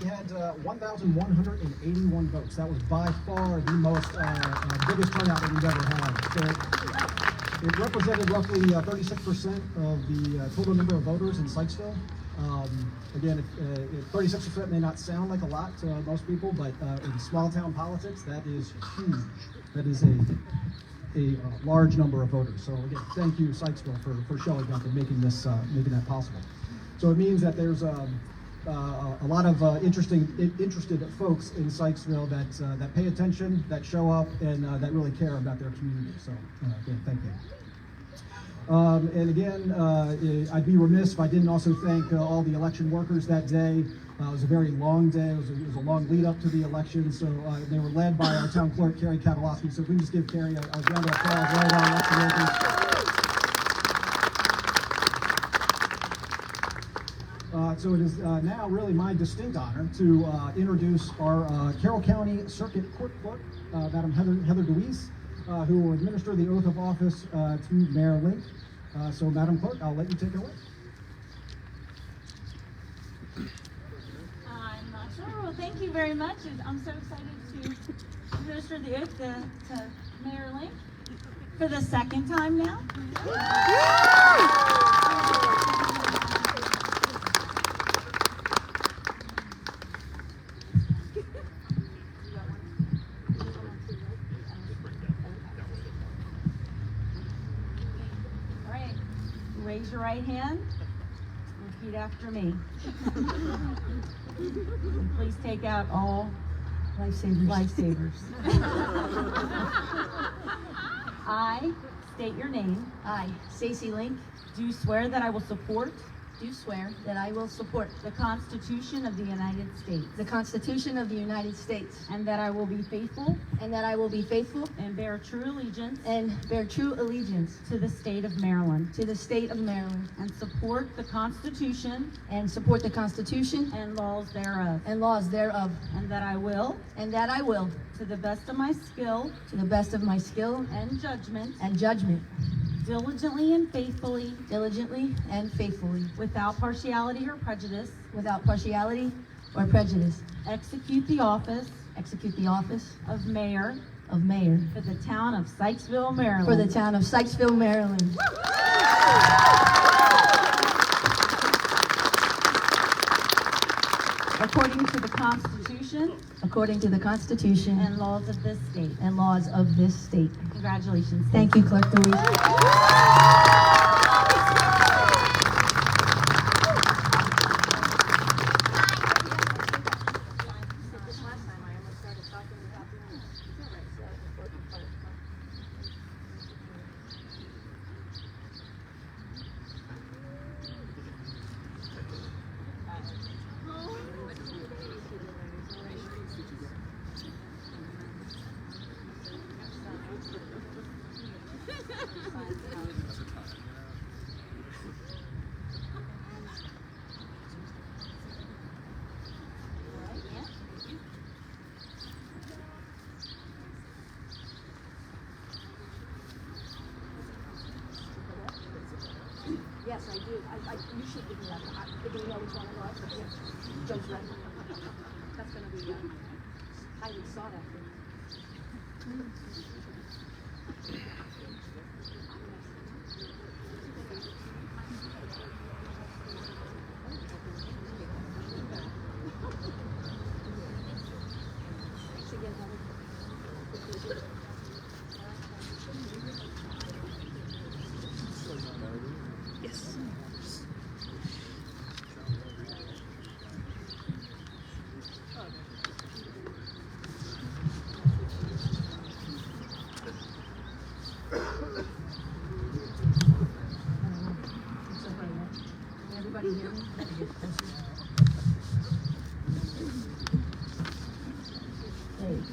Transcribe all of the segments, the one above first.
had 1,181 votes. That was by far the most biggest turnout that we've ever had. So it represented roughly 36% of the total number of voters in Sykesville. Again, 36% may not sound like a lot to most people, but in small town politics, that is huge. That is a large number of voters. So again, thank you, Sykesville, for showing up and making that possible. So it means that there's a lot of interested folks in Sykesville that pay attention, that show up, and that really care about their community. So again, thank you. And again, I'd be remiss if I didn't also thank all the election workers that day. It was a very long day. It was a long lead up to the election. So they were led by our town clerk, Carrie Kavalowski. So if we just give Carrie a round of applause, all of our election workers. So it is now really my distinct honor to introduce our Carroll County Circuit Court Clerk, Madam Heather DeWeese, who will administer the oath of office to Mayor Link. So Madam Clerk, I'll let you take it away. I'm not sure. Well, thank you very much. I'm so excited to administer the oath to Mayor Link for the second time now. Raise your right hand, repeat after me. And please take out all lifesavers. I state your name. I, Stacy Link, Do swear that I will support do swear that I will support the Constitution of the United States the Constitution of the United States and that I will be faithful and that I will be faithful and bear true allegiance and bear true allegiance to the state of Maryland to the state of Maryland and support the Constitution and support the Constitution and laws thereof, and laws thereof, and that I will, and that I will, to the best of my skill to the best of my skill and judgment, diligently and faithfully, without partiality or prejudice, without partiality or prejudice, execute the office of mayor mayor for the town of Sykesville, Maryland. for the town of Sykesville, Maryland. According to the Constitution According to the Constitution and laws of this state. and laws of this state. Congratulations. Thank you, Clerk Louise. Yes, I do. You should give me that. Do you know which one it was? Joe's right. That's going to be highly sought after. Thanks again, Heather. Yes. Everybody hear me? There you go.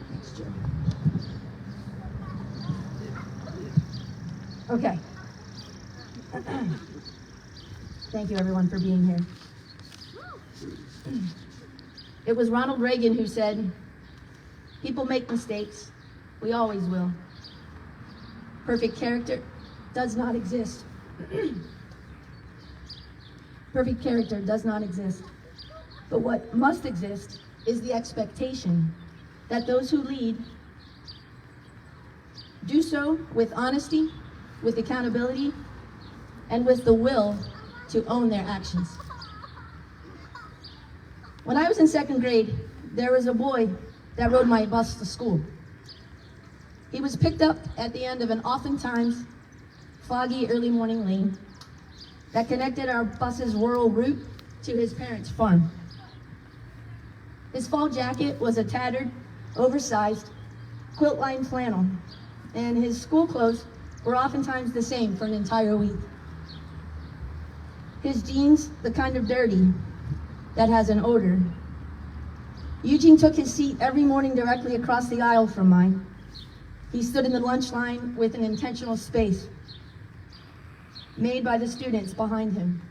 Thanks, Joe. Okay. Thank you, everyone, for being here. It was Ronald Reagan who said, "People make mistakes. We always will. Perfect character does not exist." Perfect character does not exist. But what must exist is the expectation that those who lead do so with honesty, with accountability, and with the will to own their actions. When I was in second grade, there was a boy that rode my bus to school. He was picked up at the end of an oftentimes foggy early morning lane that connected our bus's rural route to his parents' farm. His fall jacket was a tattered, oversized, quilt-lined flannel, and his school clothes were oftentimes the same for an entire week. His jeans, the kind of dirty that has an odor. Eugene took his seat every morning directly across the aisle from mine. He stood in the lunch line with an intentional space made by the students behind him.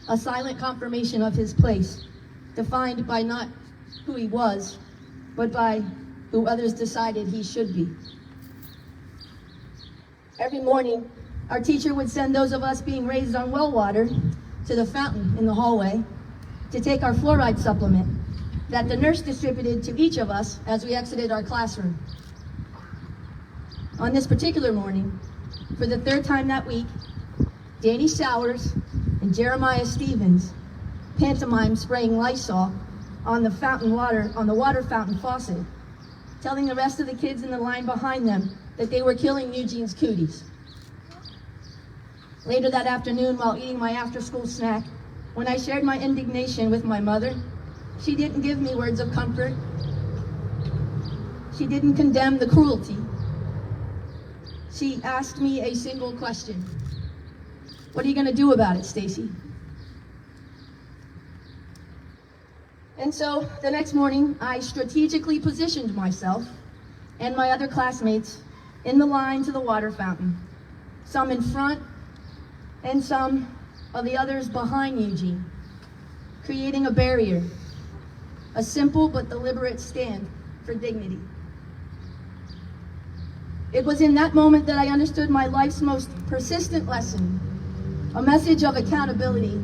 A silent confirmation of his place, defined by not who he was, but by who others decided he should be. Every morning, our teacher would send those of us being raised on well water to the fountain in the hallway to take our fluoride supplement that the nurse distributed to each of us as we exited our classroom. On this particular morning, for the third time that week, Danny Sowers and Jeremiah Stevens pantomimed spraying Lysol on the water fountain faucet, telling the rest of the kids in the line behind them that they were killing Eugene's cooties. Later that afternoon, while eating my after-school snack, when I shared my indignation with my mother, she didn't give me words of comfort. She didn't condemn the cruelty. She asked me a single question. What are you gonna do about it, Stacy? And so the next morning, I strategically positioned myself and my other classmates in the line to the water fountain, some in front and some of the others behind Eugene, creating a barrier, a simple but deliberate stand for dignity. It was in that moment that I understood my life's most persistent lesson, a message of accountability.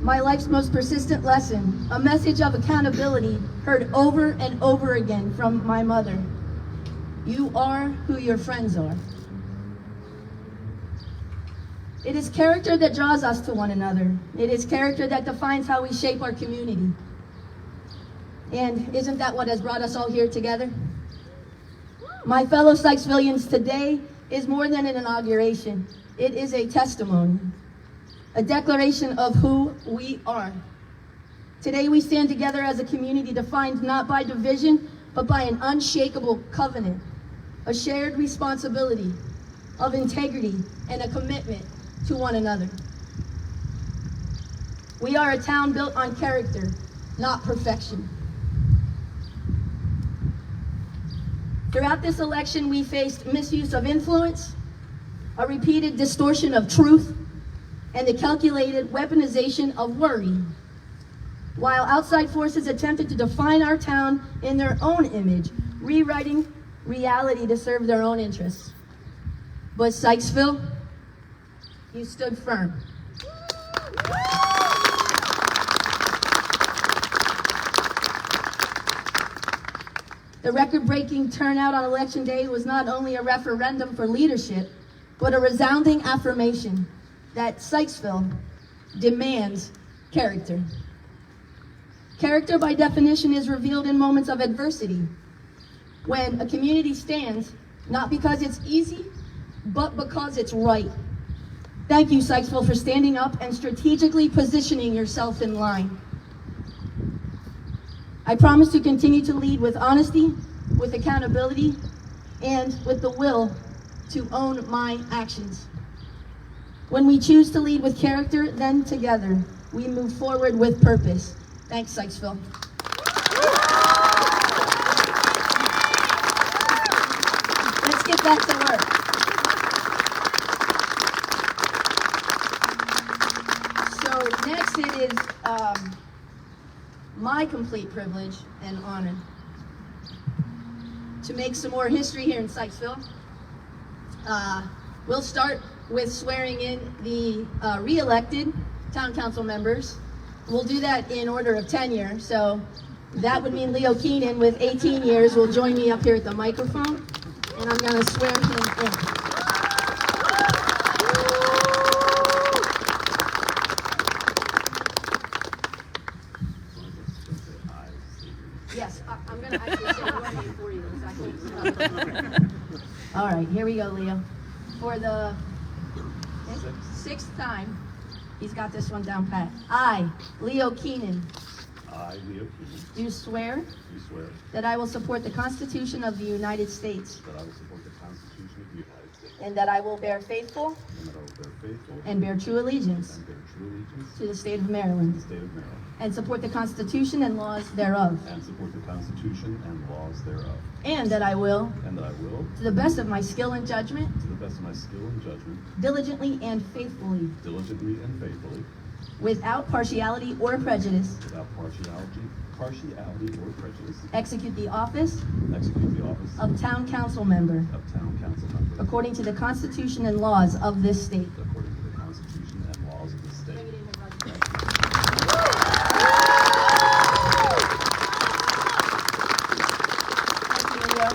My life's most persistent lesson, a message of accountability heard over and over again from my mother. You are who your friends are. It is character that draws us to one another. It is character that defines how we shape our community. And isn't that what has brought us all here together? My fellow Sykesvillians, today is more than an inauguration. It is a testimony, a declaration of who we are. Today we stand together as a community defined not by division, but by an unshakable covenant, a shared responsibility of integrity and a commitment to one another. We are a town built on character, not perfection. Throughout this election, we faced misuse of influence, a repeated distortion of truth, and the calculated weaponization of worry, while outside forces attempted to define our town in their own image, rewriting reality to serve their own interests. But Sykesville, you stood firm. The record-breaking turnout on Election Day was not only a referendum for leadership, but a resounding affirmation that Sykesville demands character. Character, by definition, is revealed in moments of adversity, when a community stands, not because it's easy, but because it's right. Thank you, Sykesville, for standing up and strategically positioning yourself in line. I promise to continue to lead with honesty, with accountability, and with the will to own my actions. When we choose to lead with character, then together, we move forward with purpose. Thanks, Sykesville. Let's get back to work. So next it is my complete privilege and honor to make some more history here in Sykesville. We'll start with swearing in the re-elected town council members. We'll do that in order of tenure. So that would mean Leo Keenan with 18 years will join me up here at the microphone, and I'm going to swear him in. Yes, I'm going to actually say your name for you. So I can't. All right, here we go, Leo. For the sixth time, he's got this one down pat. I, Leo Keenan, I, Leo Keenan, do swear do swear that I will support the Constitution of the United States that I will support the Constitution of the United States and that I will bear faithful and that I will bear faithful and bear true allegiance and bear true allegiance to the state of to the Maryland state of Maryland and support the Constitution and laws thereof, and support the Constitution and laws thereof, and that I will, and that I will, to the best of my skill and judgment, to the best of my skill and judgment, diligently and faithfully, diligently and faithfully, without partiality or prejudice, without partiality or prejudice, execute the office execute the office of Town Council Member of Town Council Member according to the Constitution and laws of this state. according to the Constitution and laws of the state. Thank you, Leo.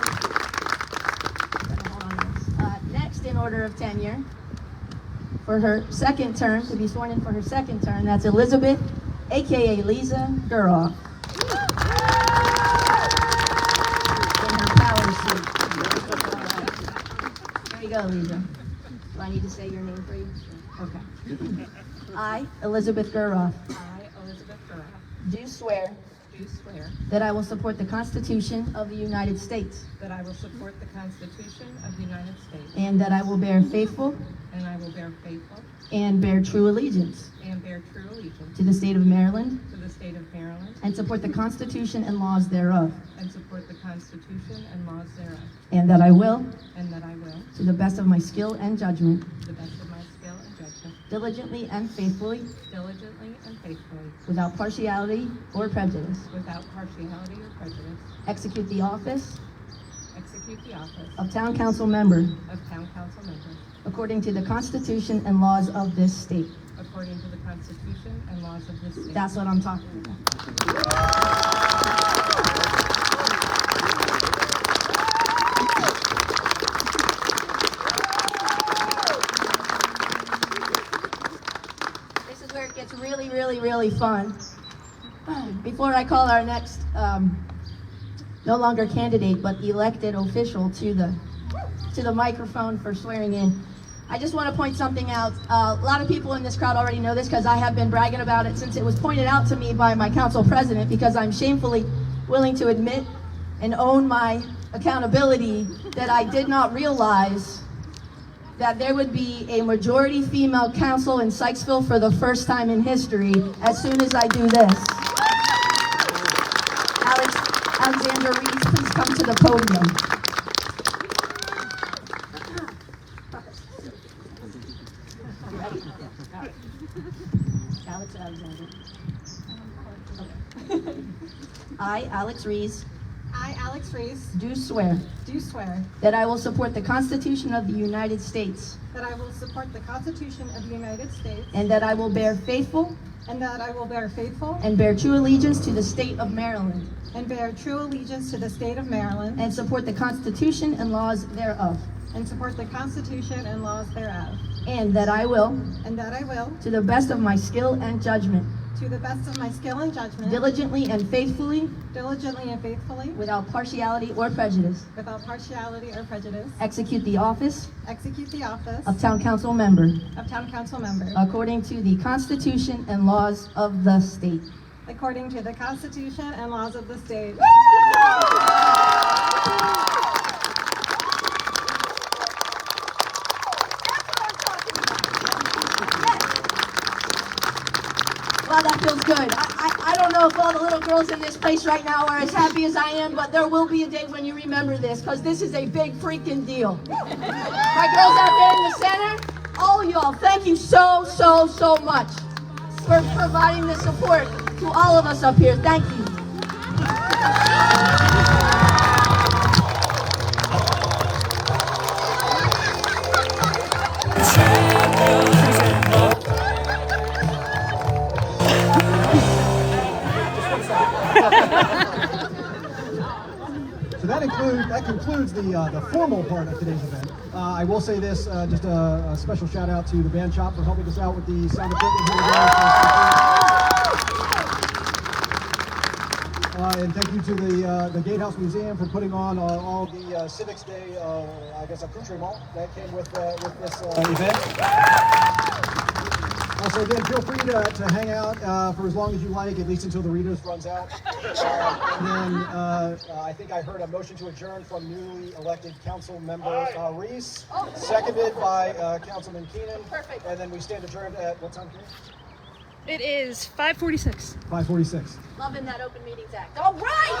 Hold on this. Next in order of tenure, for her second term, to be sworn in for her second term, that's Elizabeth, aka Lisa Guroff. In her power suit. Here you go, Lisa. Do I need to say your name for you? Okay. I, Elizabeth Guroff, I, Elizabeth Burrow, do swear do swear that I will support the Constitution of the United States that I will support the Constitution of the United States and that I will bear faithful and I will bear faithful and bear true allegiance and bear true allegiance to the state of Maryland to the state of Maryland and support the Constitution and laws thereof, and support the Constitution and laws thereof, and that I will, and that I will, to the best of my skill and judgment, to the best of my skill and judgment, diligently and faithfully, diligently and faithfully, without partiality or prejudice, without partiality or prejudice, execute the office execute the office of Town Council Member of Town Council Member according to the Constitution and laws of this state. according to the Constitution and laws of this state. That's what I'm talking about. This is where it gets really, really, really fun. Before I call our next, no longer candidate, but elected official to the microphone for swearing in, I just want to point something out. A lot of people in this crowd already know this because I have been bragging about it since it was pointed out to me by my council president, because I'm shamefully willing to admit and own my accountability that I did not realize that there would be a majority female council in Sykesville for the first time in history as soon as I do this. Alexandra Reese, please come to the podium. Ready? All right. Alex Alexander. I, Alex Reese, I, Alex Reese, do swear do swear that I will support the Constitution of the United States that I will support the Constitution of the United States and that I will bear faithful and that I will bear faithful and bear true allegiance to the state of Maryland and bear true allegiance to the state of Maryland and support the Constitution and laws thereof, and support the Constitution and laws thereof, and that I will, and that I will, to the best of my skill and judgment, to the best of my skill and judgment, diligently and faithfully, diligently and faithfully, without partiality or prejudice, without partiality or prejudice, execute the office execute the office of Town Council Member of Town Council Member according to the Constitution and laws of the state. according to the Constitution and laws of the state. Wow, that feels good. I don't know if all the little girls in this place right now are as happy as I am, but there will be a day when you remember this, because this is a big freaking deal. My girls out there in the center, all y'all, thank you so, so, so much for providing the support to all of us up here. Thank you. So that concludes the formal part of today's event. I will say this, just a special shout out to the band shop for helping us out with the sound equipment here today. And thank you to the Gatehouse Museum for putting on all the Civics Day, I guess, accoutrement that came with this event. Also, again, feel free to hang out for as long as you like, at least until the Ritos runs out. And then I think I heard a motion to adjourn from newly elected council member Reese, seconded by Councilman Keenan. Perfect. And then we stand adjourned at what time? It is 5:46. 5:46. Loving that Open Meetings Act. All right!